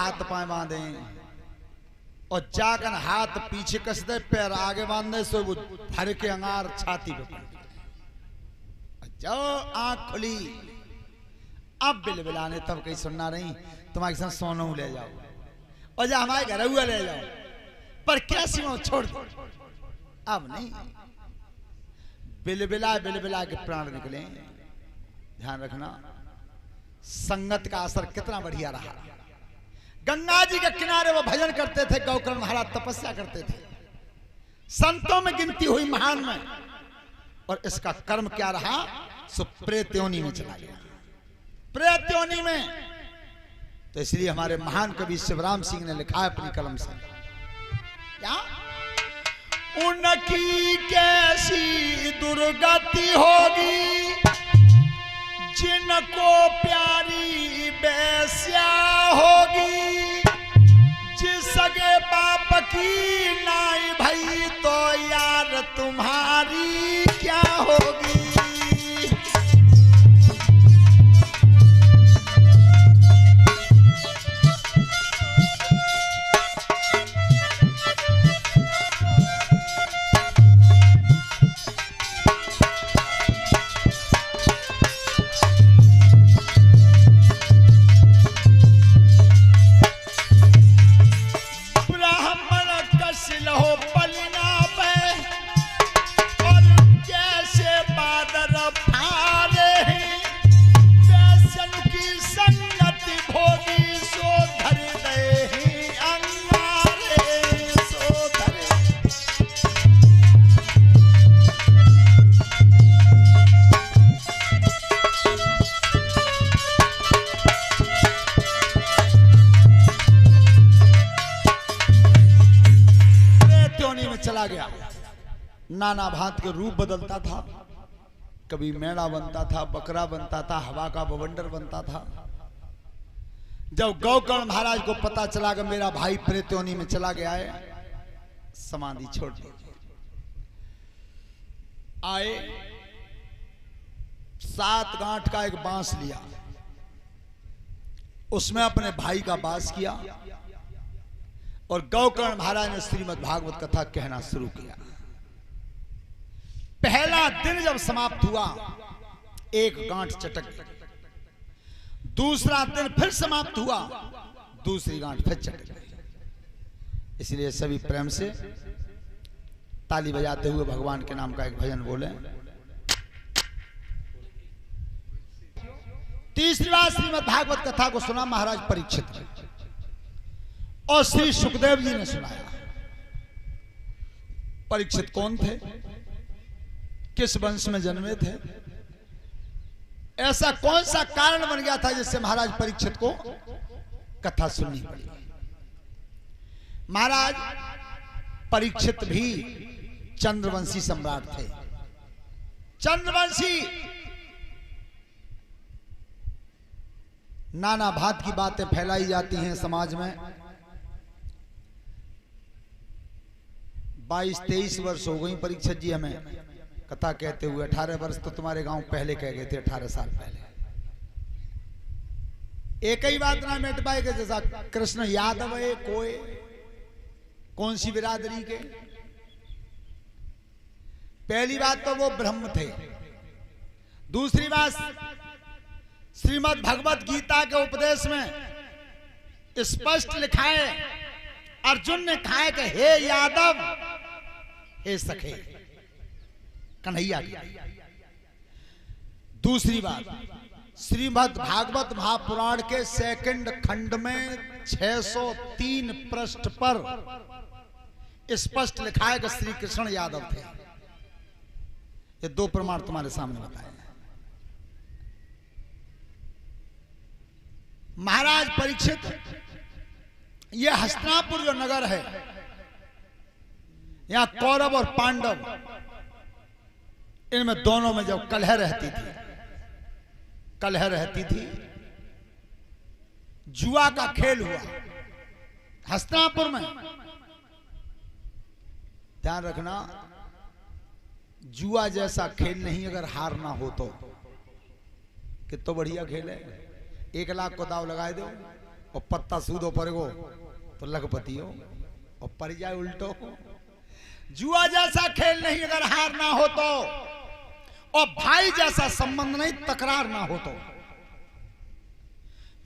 हाथ पाए बांधे और जाकर हाथ पीछे कस दे, पैर आगे बांधे, सो वो भर के अंगार छाती पे पड़ गया। जाओ आंख खुली, अब बिलबिलाने, तब कहीं सुनना नहीं, तुम्हारे संग सोनू ले जाओ और जा हमारे घर हुआ ले जाओ, पर क्या सीमा छोड़ दो, अब नहीं। बिलबिला बिलबिला के प्राण निकले। ध्यान रखना संगत का असर कितना बढ़िया रहा। गंगा जी के किनारे वो भजन करते थे, गौकर्ण महाराज तपस्या करते थे, संतों में गिनती हुई, महान में, और इसका कर्म क्या रहा, सो प्रेत योनि में चला गया, प्रेत योनि में। तो इसलिए हमारे महान कवि शिवराम सिंह ने लिखा है अपनी कलम से, क्या उनकी कैसी दुर्गति होगी जिनको प्यारी बेस्या होगी, जिस सगे बाप की नाई भई तो यार तुम्हारी क्या होगी। नाना भांत के रूप बदलता था, कभी मेढ़ा बनता था, बकरा बनता था, हवा का बवंडर बनता था। जब गौकर्ण महाराज को पता चला कि मेरा भाई प्रेत योनि में चला गया है, समाधि छोड़ दी, आए 7 गांठ का एक बांस लिया, उसमें अपने भाई का वास किया और गौकर्ण महाराज ने श्रीमद् भागवत कथा कहना शुरू किया। पहला दिन जब समाप्त हुआ, एक गांठ चटक गई, दूसरा दिन फिर समाप्त हुआ, दूसरी गांठ फिर चटक गई। इसलिए सभी प्रेम से ताली बजाते हुए भगवान के नाम का एक भजन बोले। तीसरी बार श्रीमद् भागवत कथा को सुना महाराज परीक्षित ने और श्री सुखदेव जी ने सुनाया। परीक्षित कौन थे, किस वंश में जन्मे थे, ऐसा कौन सा कारण बन गया था जिससे महाराज परीक्षित को कथा सुननी पड़ी। महाराज परीक्षित भी चंद्रवंशी सम्राट थे। चंद्रवंशी नाना भांत की बातें फैलाई जाती हैं समाज में। 22-23 वर्ष हो गई परीक्षित जी हमें कथा कहते हुए। 18 वर्ष तो तुम्हारे गांव पहले कह गए थे, 18 साल पहले। एक ही बात ना मिट पाए कि जैसा कृष्ण यादव है कोई, कौन सी बिरादरी के। पहली बात तो वो ब्रह्म थे, दूसरी बात श्रीमद् भगवत गीता के उपदेश में स्पष्ट लिखा है, अर्जुन ने कहा है कि हे यादव, हे सखे कन्हैया की। दूसरी बात, श्रीमद् भागवत महापुराण के सेकंड खंड में 603 पृष्ठ पर स्पष्ट लिखा है कि श्री कृष्ण यादव थे। ये 2 प्रमाण तुम्हारे सामने बताए। महाराज परीक्षित, यह हस्तिनापुर जो नगर है, यहां कौरव और पांडव, इनमें दोनों में जब कलह रहती थी, जुआ का खेल हुआ हस्तिनापुर में। ध्यान रखना, जुआ जैसा खेल नहीं, अगर हारना हो तो कितना बढ़िया खेल है। 1 लाख को दाव लगाए दो, और पत्ता सूदो पर गो तो लखपति हो, और पर जाए उल्टो। जुआ जैसा खेल नहीं अगर हार ना हो तो, और भाई जैसा संबंध नहीं तकरार ना हो तो,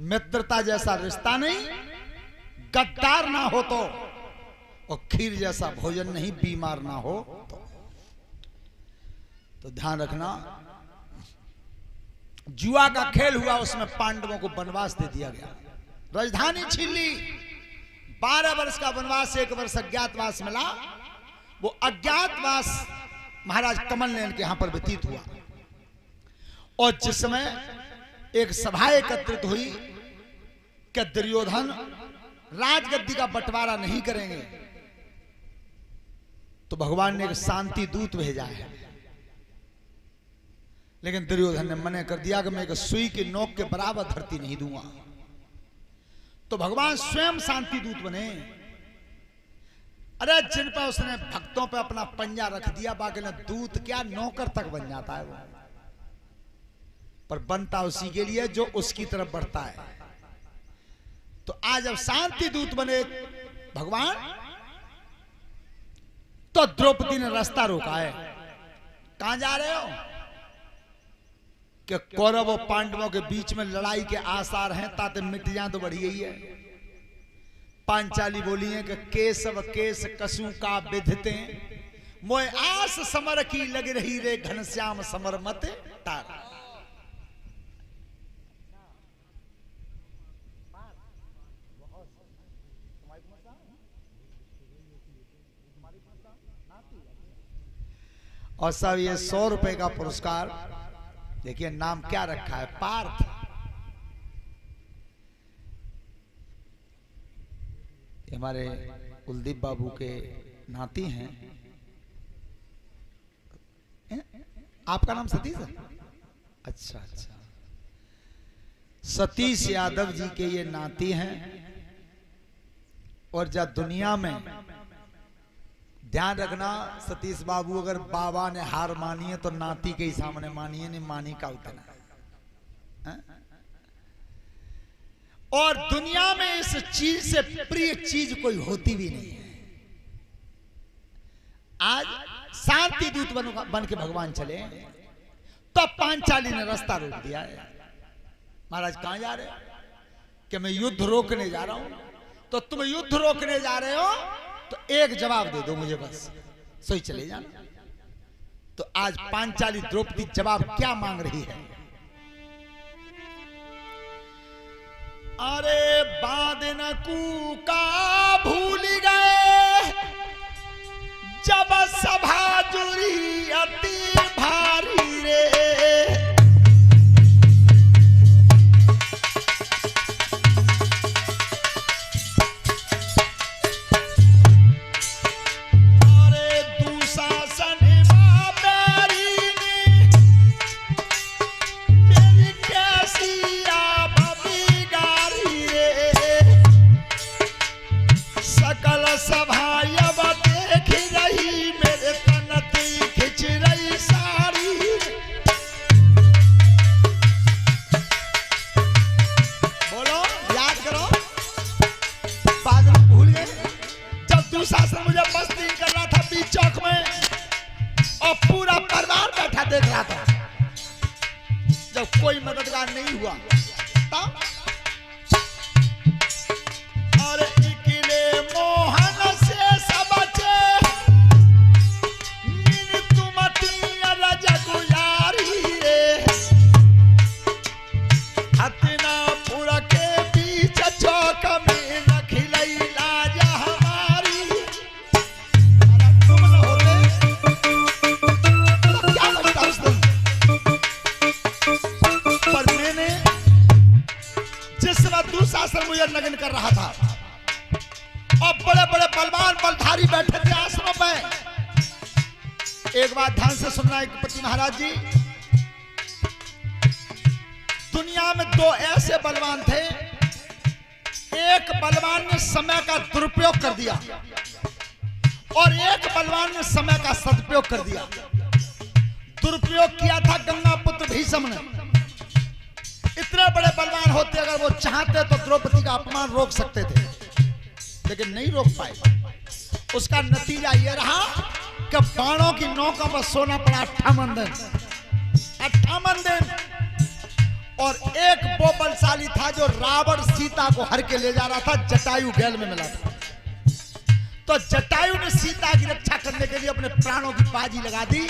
मित्रता जैसा रिश्ता नहीं गद्दार ना हो तो, और खीर जैसा भोजन नहीं बीमार ना हो तो ध्यान रखना। जुआ का खेल हुआ, उसमें पांडवों को वनवास दे दिया गया, राजधानी छीन ली, 12 वर्ष का वनवास, 1 वर्ष अज्ञातवास मिला। वो अज्ञातवास महाराज कमल नयन के यहां पर व्यतीत हुआ। और जिस समय एक सभा एकत्रित हुई कि दुर्योधन राजगद्दी का बंटवारा नहीं करेंगे, तो भगवान ने एक शांति दूत भेजा है। लेकिन दुर्योधन ने मना कर दिया कि मैं एक सुई की नोक के बराबर धरती नहीं दूंगा। तो भगवान स्वयं शांति दूत बने। अरे जिन पर उसने भक्तों पे अपना पंजा रख दिया, बाकी ने दूत क्या नौकर तक बन जाता है वो, पर बनता उसी के लिए जो उसकी तरफ बढ़ता है। तो आज अब शांति दूत बने भगवान, तो द्रौपदी ने रास्ता रोका है। कहां जा रहे हो? कि कौरव और पांडवों के बीच में लड़ाई के आसार हैं, ताते मिट जाए तो बढ़िया ही है। पांचाली बोली है कि केशव केश कसू का विधते, मोए आस समर की लग रही रे घनश्याम समर मत तारा। और सब ये 100 रुपए का पुरस्कार, देखिए नाम क्या रखा है, पार्थ। हमारे कुलदीप बाबू के नाती हैं। आपका नाम सतीश है? अच्छा अच्छा, सतीश यादव जी के ये नाती हैं। और जब दुनिया में ध्यान रखना सतीश बाबू, अगर बाबा ने हार मानी है तो नाती के ही सामने मानी है, नहीं मानी का उतना है? और दुनिया में इस चीज से प्रिय चीज कोई होती भी नहीं है। आज शांति दूत बन के भगवान चले, तो पांचाली ने रास्ता रोक दिया है। महाराज कहां जा रहे हो? कि मैं युद्ध रोकने जा रहा हूं। तो तुम युद्ध रोकने जा रहे हो तो एक जवाब दे दो मुझे, बस सोई चले जाना। तो आज पांचाली द्रौपदी जवाब क्या मांग रही है? अरे बादन का भूल गए जब सभा जुरी अति भारी रे, देख रहा था जब कोई मददगार नहीं हुआ तब। और इकले मोहन से सबचे मिनतुमती रज गुजारी रे, हतिनापुर के बीच चौक में रखिलई लाज हमारी। तुम न होते तो क्या लगता उस दिन? पर मैंने जिस समय दुशासन मुझे नग्न कर रहा था और बड़े बड़े बलवान बलधारी बैठे थे आश्रम में, एक बात ध्यान से सुनना एक पति महाराज जी, दुनिया में दो ऐसे बलवान थे। एक बलवान ने समय का दुरुपयोग कर दिया और एक बलवान ने समय का सदुपयोग कर दिया। दुरुपयोग किया था गंगा पुत्र भीष्म ने, इतने बड़े बलवान होते अगर वो चाहते तो द्रौपदी का अपमान रोक सकते थे, लेकिन नहीं रोक पाए। उसका नतीजा ये रहा कि बाणों की नौका पर सोना पड़ा 58 दिन, 58 दिन। और एक वो बलशाली था जो रावण सीता को हर के ले जा रहा था, जटायु गैल में मिला था। तो जटायु ने सीता की रक्षा करने के लिए अपने प्राणों की बाजी लगा दी।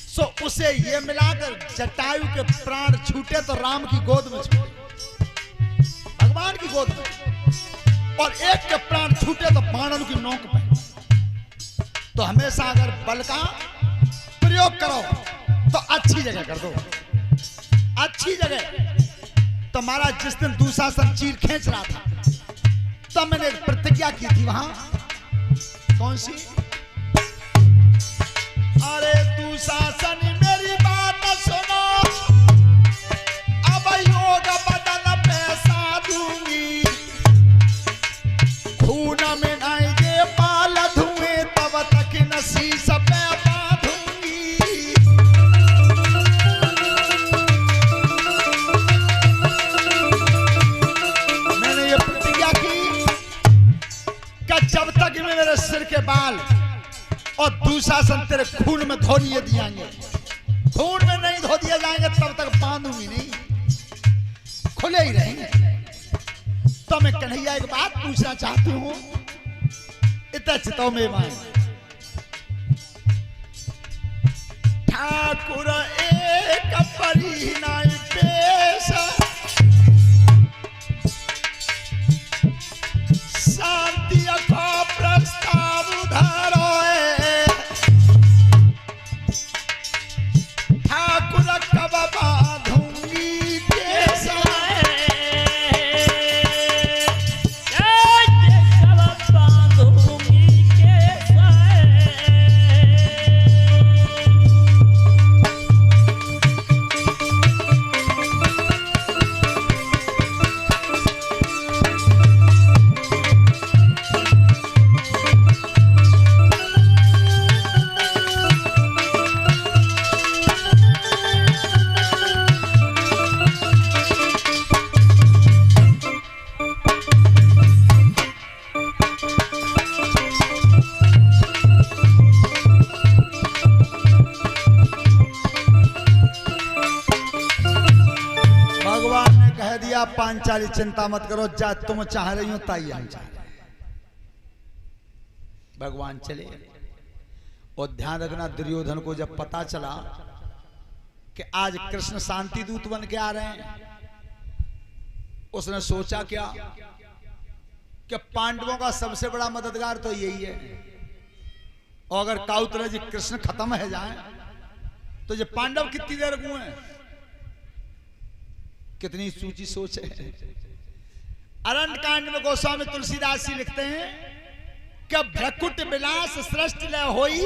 सो उसे ये मिलाकर जटायु के प्राण छूटे तो राम की गोद में छूटे, भगवान की गोद में, और एक के प्राण छूटे तो बाणों की नोक पे। तो हमेशा अगर बल का प्रयोग करो तो अच्छी जगह कर दो, अच्छी जगह। तो महाराज जिस दिन दुशासन चीर खींच रहा था तो मैंने एक प्रतिज्ञा की थी वहां, कौन सी? अरे दुशासन मेरी बात सुनो, अब योग बदल पैसा दूंगी, खून में नहीं जे पाल धुएं तब तक नसीस पे बांधूंगी। मैंने ये प्रतिज्ञा की कि जब तक मेरे सिर के बाल और दुशासन तेरे खून में धो दिए जाएंगे, खून में नहीं धो दिए जाएंगे तब तक बांधूंगी नहीं, खुले ही रहेंगे। तो मैं कन्हैया एक बात पूछना चाहती हूं, इतना चितो में मान ठाकुर एक परिणाम पेश, शांति का प्रस्ताव धरो, ठाकुर कब बांधूंगी केस, कब बांधूंगी केस। भगवान ने कह दिया पांचाली चिंता मत करो, जा तुम चाह रही हो ताई हम चाह रहे हैं। भगवान चले। और ध्यान रखना, दुर्योधन को जब पता चला कि आज कृष्ण शांति दूत बन के आ रहे हैं, उसने सोचा क्या कि पांडवों का सबसे बड़ा मददगार तो यही है, और अगर काउतरे जी कृष्ण खत्म है जाए तो ये पांडव कितनी देर गुए। कितनी सूची सोच है। अरण्य कांड में गोस्वामी तुलसीदास जी लिखते हैं कि भ्रकुट विलास सृष्टि लय होई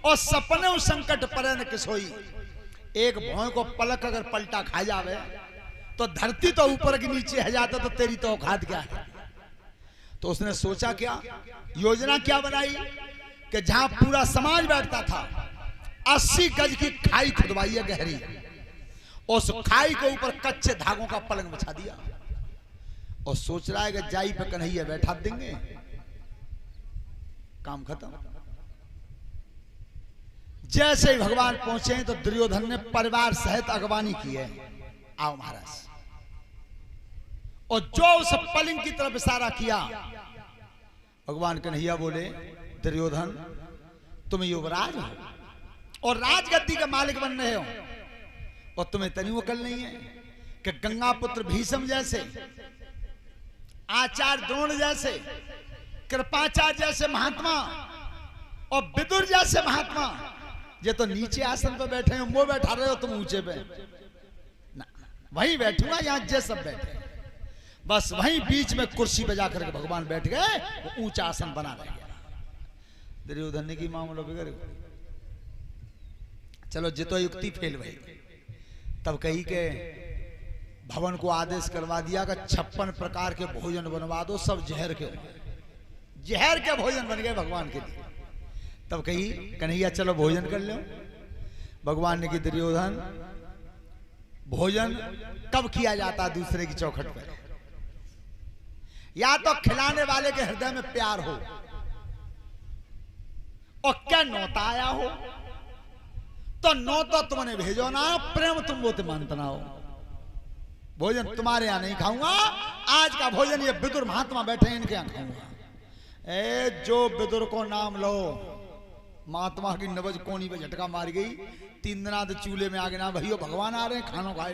और सपने संकट परे न किस होई। एक भौं को पलक अगर पलटा खा जावे तो धरती तो ऊपर के नीचे है जाता, तो तेरी तो औकात क्या है। तो उसने सोचा क्या, योजना क्या बनाई कि जहां पूरा समाज बैठता था 80 गज की खाई खुदवाई है गहरी, उस खाई के ऊपर कच्चे धागों का पलंग बिछा दिया और सोच रहा है कि जाई पे कन्हैया बैठा देंगे, काम खत्म। जैसे ही भगवान पहुंचे तो दुर्योधन ने परिवार सहित अगवानी की है, आओ महाराज। और जो उस पलंग की तरफ इशारा किया, भगवान कन्हैया बोले, दुर्योधन तुम युवराज हो और राजगद्दी के मालिक बन रहे हो, और तुम्हें तनी वकल नहीं है कि गंगा पुत्र भीष्म जैसे, आचार्य द्रोण जैसे, कृपाचार्य जैसे महात्मा और विदुर जैसे महात्मा, ये तो नीचे आसन पे बैठे हैं, वो बैठा रहे हो तुम ऊंचे पे ना। वहीं बैठूंगा यहाँ जे सब बैठे, बस वहीं बीच में कुर्सी बजा करके भगवान बैठ गए, वो ऊंचा आसन बना रह गया। दुर्योधन ने की मामला बिगड़ गया। चलो जितो युक्ति फेल हुई, तब कही के भवन को आदेश करवा दिया कि 56 प्रकार के भोजन बनवा दो, सब जहर के भोजन बन गए भगवान के लिए। तब कही कन्हैया चलो भोजन कर लो। भगवान ने की दुर्योधन भोजन कब किया जाता है दूसरे की चौखट पर? या तो खिलाने वाले के हृदय में प्यार हो और क्या नौता आया हो, तो नौता तुमने भेजो ना, प्रेम तुम वो मानता ना हो। भोजन तुम्हारे यहाँ नहीं खाऊंगा, आज का भोजन ये विदुर महात्मा बैठे इनके यहाँ खाऊंगा। ए जो विदुर को नाम लो, महात्मा की नबज कोनी पे झटका मार गई, 3 दिना तो चूल्हे में आगे ना भैया भगवान आ रहे हैं खानों खाए।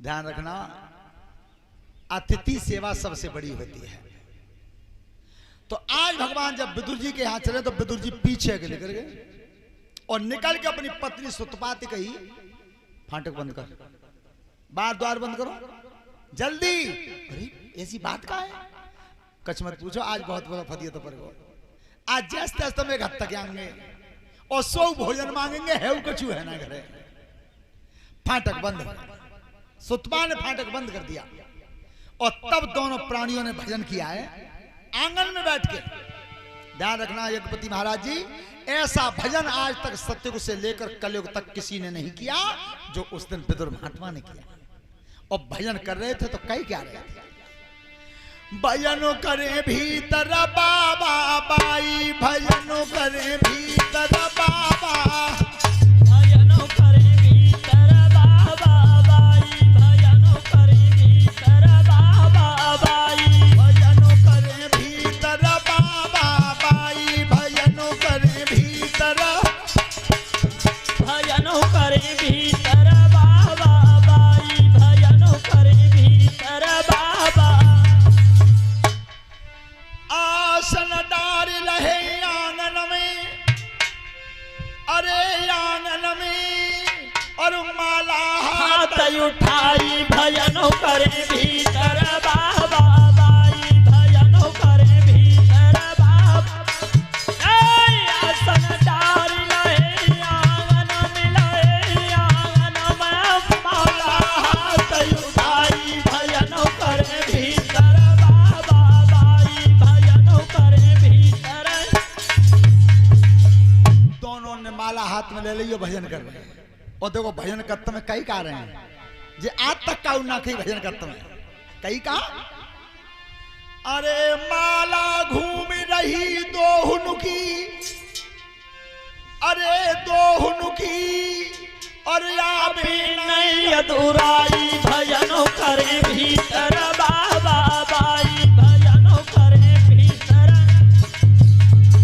ध्यान रखना, अतिथि सेवा सबसे बड़ी होती है। तो आज भगवान जब विदुर जी के यहाँ चले तो विदुर जी पीछे के निकल गए और निकल के अपनी पत्नी सुतपाती कही, फाटक बंद कर, बार द्वार बंद करो जल्दी। अरे ऐसी बात का है? कछ मत पूछो, आज बहुत बड़ा फदियत पर गो। आज जैसे तैसे में घर तक आएंगे और सो भोजन मांगेंगे, है कछु है ना घरे। फाटक बंद, सुतपा ने फाटक बंद कर दिया और तब दोनों प्राणियों ने भजन किया है आंगन में बैठ के। ध्यान रखना यज्ञपति महाराज जी, ऐसा भजन आज तक सतयुग से लेकर कलयुग तक किसी ने नहीं किया जो उस दिन विदुर महात्मा ने किया। और भजन कर रहे थे तो कई क्या रहे थे, भजन करे भीतर बाबा बाई, भजन करे भीतर बाबा, भजन करे भीतर बाबा बाई, भजन करे भीतर बाबा बाई, भजन करे भीतर बाबा बाई, भजन करे भीतर, भजन करे भीतर बाबा बाई, भजन करे भीतर बाबा। आसन डार रहे आंगन में, अरे आंगन में, और माला हाथ उठाई, भजन करे भीतर बाबा बाई, भजन करे भीतर बाबा। आसन डार लहे आंगन में, लहे आंगन में, माला हाथ उठाई, भजन करे भीतर बाबा बाई, भजन करे भीतर। दोनों ने माला हाथ में ले ली और भजन कर रहे हैं। और देखो भजन करते में कई का रहे हैं, जे आज तक का ना कहीं भजन करते में कई का। अरे माला घूम रही दोहुन की, अरे दोहुन की, और या भी नहीं अधूराई, भजन करे भीतर बाबा बाई, भजन करे भीतर।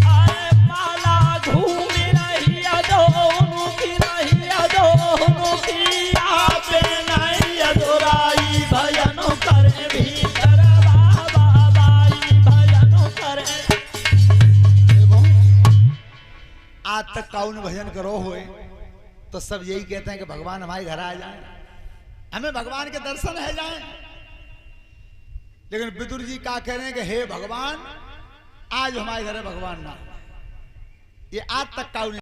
आए माला घूम रही दोनों की, रही दोनों की, आप नहीं अधूराई, भजन करे भीतर बाबा बाई, भजन करे। देखो आज तक काउन भजन करो होए तो सब यही कहते हैं कि भगवान हमारे घर आ जाए, हमें भगवान के दर्शन है जाए। लेकिन विदुर जी क्या कह रहे हैं कि हे भगवान आज हमारे घर है भगवान ना, ये आज तक काउन